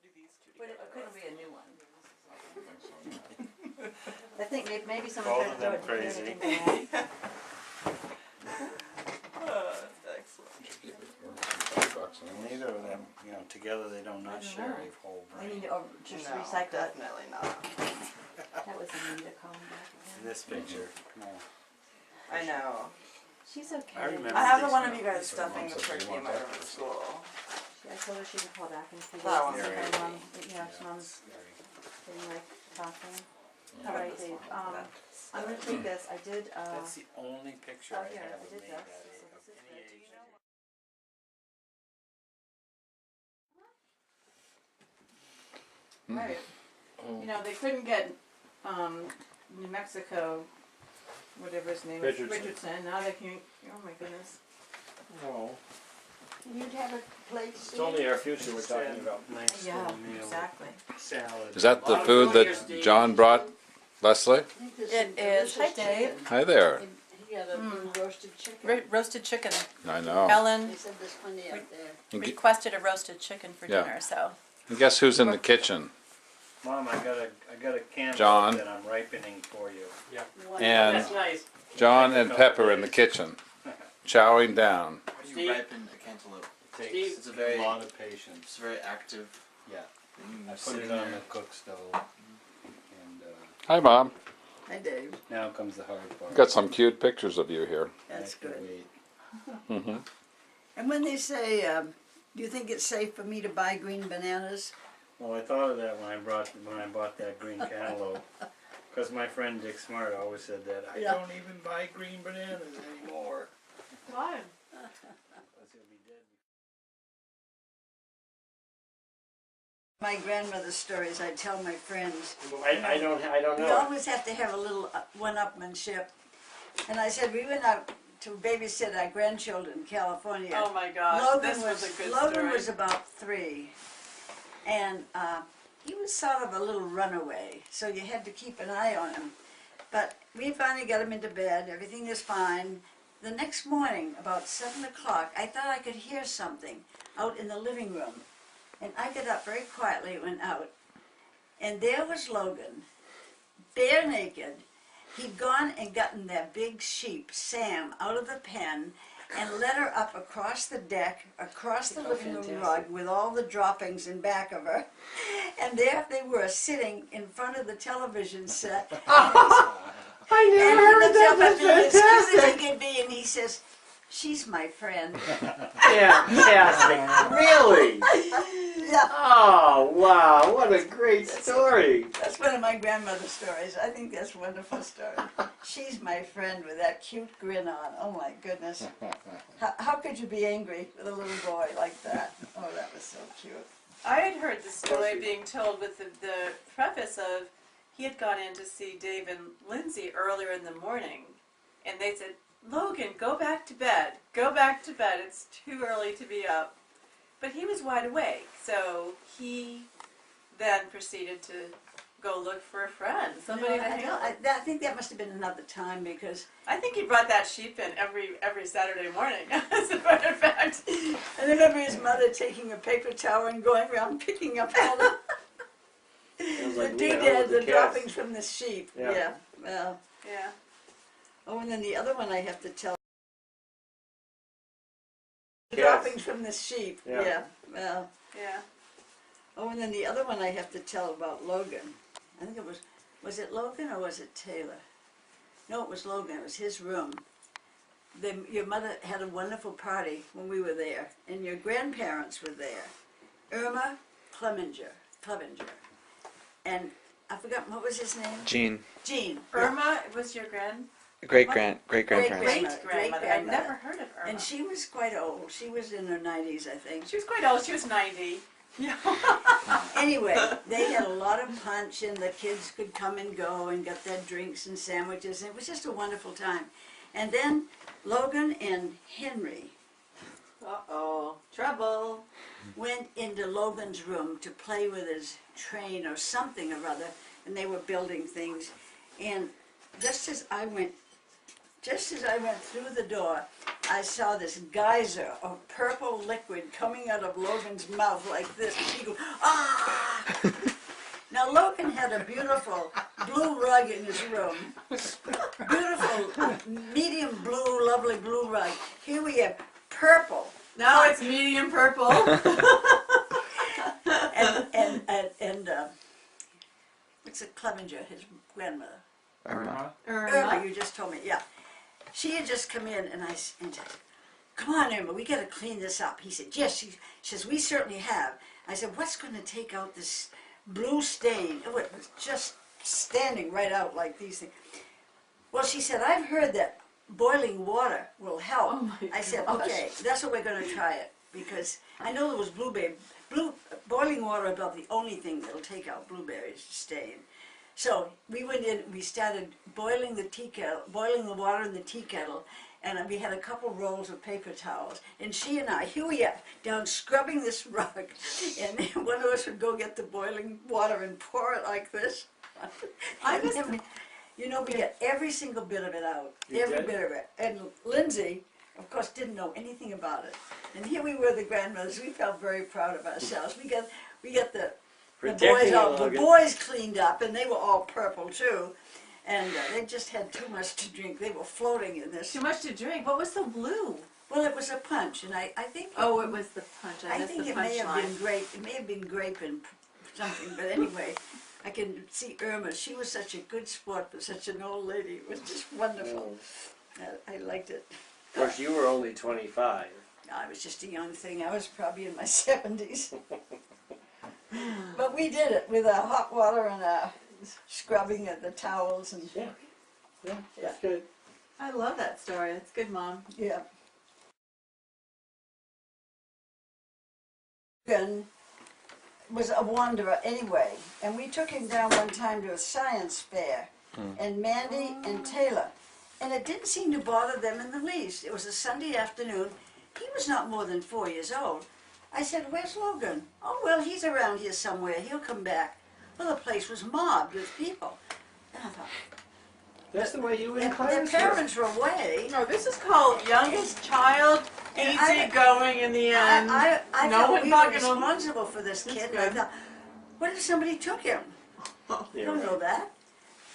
do these two But together. it couldn't be a new one. I think maybe someone Both tried of to them do it. crazy. Excellent. Neither of them, you know, together they don't not share a whole I brain. need to just No, recycle it. definitely not. That was Anita calling back In again. this picture, no. I know. She's okay. I remember I have the these one of now. you guys These are stuffing ones the that we turkey in want my that room at for. school. I told her she can call back in 2 days. That one's and okay. say, Mom, Mom's getting like talking. All right, Dave. I'm gonna take this. I did. That's the only picture Oh, I here, have I of did me this. that So age, this of is any good. Do you age. know Right. You know, they couldn't get New Mexico, whatever his name is, Richardson. Now they can. Oh my goodness. Oh, You'd have a plate. it's only our future we're talking about. Nice Yeah, little meal. exactly. Salad. Is that the food that John brought, Leslie? It is. Hi, Dave. Hi there. He got a roasted chicken. Roasted chicken. I know. Ellen They said there's plenty out there. And gu- requested a roasted chicken for Yeah. dinner, so. and guess who's in the kitchen? Mom, I got a cantaloupe John. that I'm ripening for you. And nice. John and Pepper in the kitchen, chowing down. How do you Steve? ripen a cantaloupe? Takes It's a very- a lot of patience. It's very active. Yeah. thing. I put Sitting it on there. the cook stove, and Hi, Mom. Hi, Dave. now comes the hard part. Got some cute pictures of you here. That's I have to good. wait. Hmm. And when they say, do you think it's safe for me to buy green bananas? Well, I thought of that when I bought that green cantaloupe, because my friend Dick Smart always said that I Yeah. don't even buy green bananas anymore. Why? Because he'll be dead. My grandmother's stories I tell my friends. I don't You know. always have to have a little one-upmanship. And I said, we went out to babysit our grandchildren in California. Oh my gosh, Logan this was a good Logan story. was about 3, and he was sort of a little runaway, so you had to keep an eye on him. But we finally got him into bed, everything was fine. The next morning, about 7 o'clock, I thought I could hear something out in the living room. And I got up very quietly, went out, and there was Logan, bare naked. He'd gone and gotten that big sheep, Sam, out of the pen and led her up across the deck, across the living room rug with all the droppings in back of her. And there they were, sitting in front of the television set. I never heard that. That's As cute as fantastic. he could be, and he says, "She's my friend." Fantastic. Really? Yeah, Oh, wow. What a great story. that's one of my grandmother's stories. I think that's a wonderful story. She's my friend with that cute grin on. Oh my goodness. How could you be angry with a little boy like that? Oh, that was so cute. I had heard the story being told with the preface of he had gone in to see Dave and Lindsay earlier in the morning, and they said, "Logan, go back to bed. Go back to bed. It's too early to be up." But he was wide awake, so he then proceeded to go look for a friend, somebody to hang out with. I think that must have been another time because I think he brought that sheep in every Saturday morning, as a matter of fact. I remember his mother taking a paper towel and going around picking up all the Sounds the like me, I doodads, with the cats. droppings from the sheep. Yeah. Yeah. Well. Yeah. Oh, and then the other one I have to tell. The Cats. droppings from the sheep. Yeah. Yeah. Well. Yeah. Oh, and then the other one I have to tell about Logan. I think it was it Logan or was it Taylor? No, it was Logan. It was his room. Your mother had a wonderful party when we were there, and your grandparents were there. Irma Clevenger. And I forgot, what was his name? Gene, Gene. Irma was your great grandparents. great-grandmother. I'd Great-grandmother. never heard of Irma. And she was quite old. She was in her 90s, I think. She was quite old. She was 90. Yeah. Anyway, they had a lot of punch, and the kids could come and go and get their drinks and sandwiches. And it was just a wonderful time. And then Logan and Henry Uh-oh. Trouble. went into Logan's room to play with his train or something or other, and they were building things. And just as I went through the door, I saw this geyser of purple liquid coming out of Logan's mouth like this. And he goes, ah! Now Logan had a beautiful blue rug in his room. Beautiful, medium blue, lovely blue rug. Here we have purple. Now it's medium purple. And what's it, Clevenger, his grandmother? Irma. You just told me, yeah. She had just come in, and I said, come on, Irma, we got to clean this up. He said, yes. She says, we certainly have. I said, what's going to take out this blue stain? It was just standing right out like these things. Well, she said, I've heard that boiling water will help. Oh my I said, gosh. okay, that's what we're going to try it, because I know there was boiling water about the only thing that'll take out blueberries stain. So we went in, we started boiling the water in the tea kettle, and we had a couple rolls of paper towels. And she and I, here we are, down scrubbing this rug, and one of us would go get the boiling water and pour it like this. You know, we got every single bit of it out, every bit of it. And Lindsay, of course, didn't know anything about it. And here we were, the grandmothers. We felt very proud of ourselves. We got the boys cleaned up, and they were all purple too. And they just had too much to drink. They were floating in this. Too much to drink. What was so blue? Well, it was a punch, and I think. Oh, it was the punch. I think it may have been grape. It may have been grape and something. But anyway, I can see Irma. She was such a good sport for such an old lady. It was just wonderful. I liked it. Of course, you were only 25. I was just a young thing. I was probably in my 70s. But we did it with hot water and scrubbing of the towels and Yeah, that's good. I love that story. That's good, Mom. yeah. Logan was a wanderer anyway, and we took him down one time to a science fair, and Mandy and Taylor, and it didn't seem to bother them in the least. It was a Sunday afternoon. He was not more than 4 years old. I said, where's Logan? Oh, well, he's around here somewhere. He'll come back. Well, the place was mobbed with people. And I thought, That's the way you and their Clarence parents were away. No, this is called youngest child, And easy going in the end. I no thought one we were bugging him. responsible for this kid. And I good. thought, what if somebody took him? I Yeah, don't right. know that.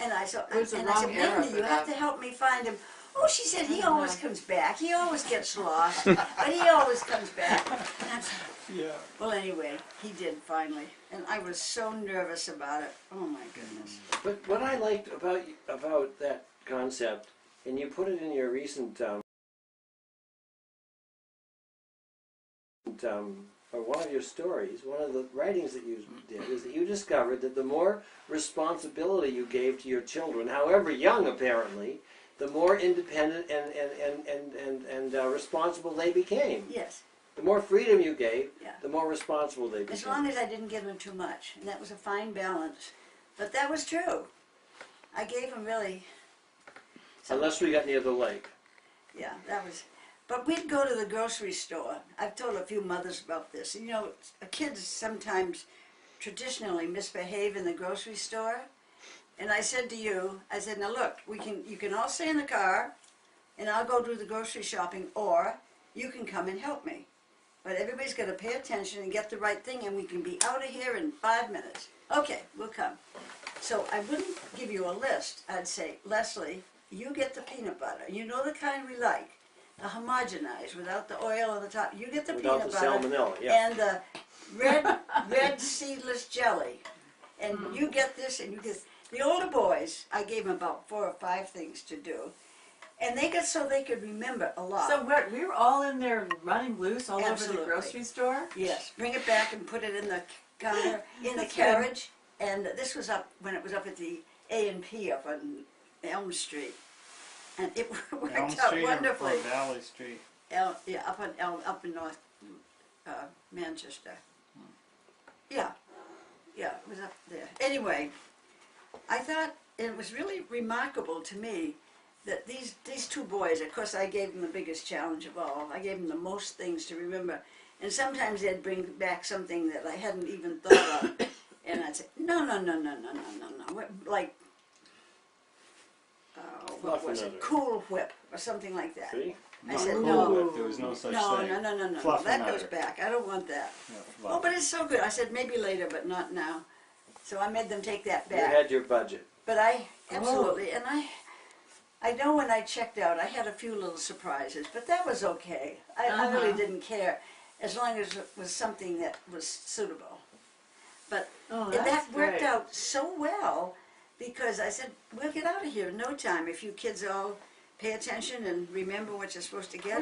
And I said, It was the I wrong said, era Mandy, for you have that. to help me find him. Oh, she said, he always comes back. He always gets lost, but he always comes back. And I said, Yeah. well, anyway, he did finally. And I was so nervous about it. Oh, my goodness. But what I liked about that concept, and you put it in your recent or one of your stories, one of the writings that you did, is that you discovered that the more responsibility you gave to your children, however young apparently, the more independent and responsible they became. Yes, The more freedom you gave, Yeah. the more responsible they became. as long as I didn't give him too much. And that was a fine balance. But that was true. I gave him really... Unless we got near the lake. Yeah, that was... But we'd go to the grocery store. I've told a few mothers about this. You know, kids sometimes traditionally misbehave in the grocery store. And I said to you, I said, now look, you can all stay in the car, and I'll go do the grocery shopping, or you can come and help me. But everybody's got to pay attention and get the right thing, and we can be out of here in 5 minutes. Okay, we'll come. So I wouldn't give you a list. I'd say, Leslie, you get the peanut butter. You know the kind we like. The homogenized, without the oil on the top. You get the Without peanut the butter. salmonella, yeah. And the red seedless jelly. And you get this, and you get... The older boys, I gave them about 4 or 5 things to do. And they got so they could remember a lot. So we were all in there running loose all over Absolutely. the grocery store? Yes, bring it back and put it in the counter, in the That's good. carriage. And this was up, when it was up at the A&P up on Elm Street. And it worked Elm out Street wonderfully. or Valley Street? Yeah, up in North Manchester. Yeah, it was up there. Anyway, I thought it was really remarkable to me that these 2 boys, of course I gave them the biggest challenge of all. I gave them the most things to remember. And sometimes they'd bring back something that I hadn't even thought of. And I'd say, no. Like, what Fluff was it? another. Cool Whip or something like that. See? I Not said, cool, no. but there was no such No, thing. no. Fluff That and goes udder. back. I don't want that. Yeah, Oh, fluff. but it's so good. I said maybe later, but not now. So I made them take that You back. had your budget. But absolutely, and I know when I checked out, I had a few little surprises, but that was okay. I really didn't care, as long as it was something that was suitable. But Oh, that that's worked great. out so well, because I said, we'll get out of here in no time if you kids all pay attention and remember what you're supposed to get.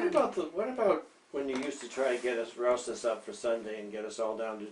What about when you used to try to roust us up for Sunday and get us all down to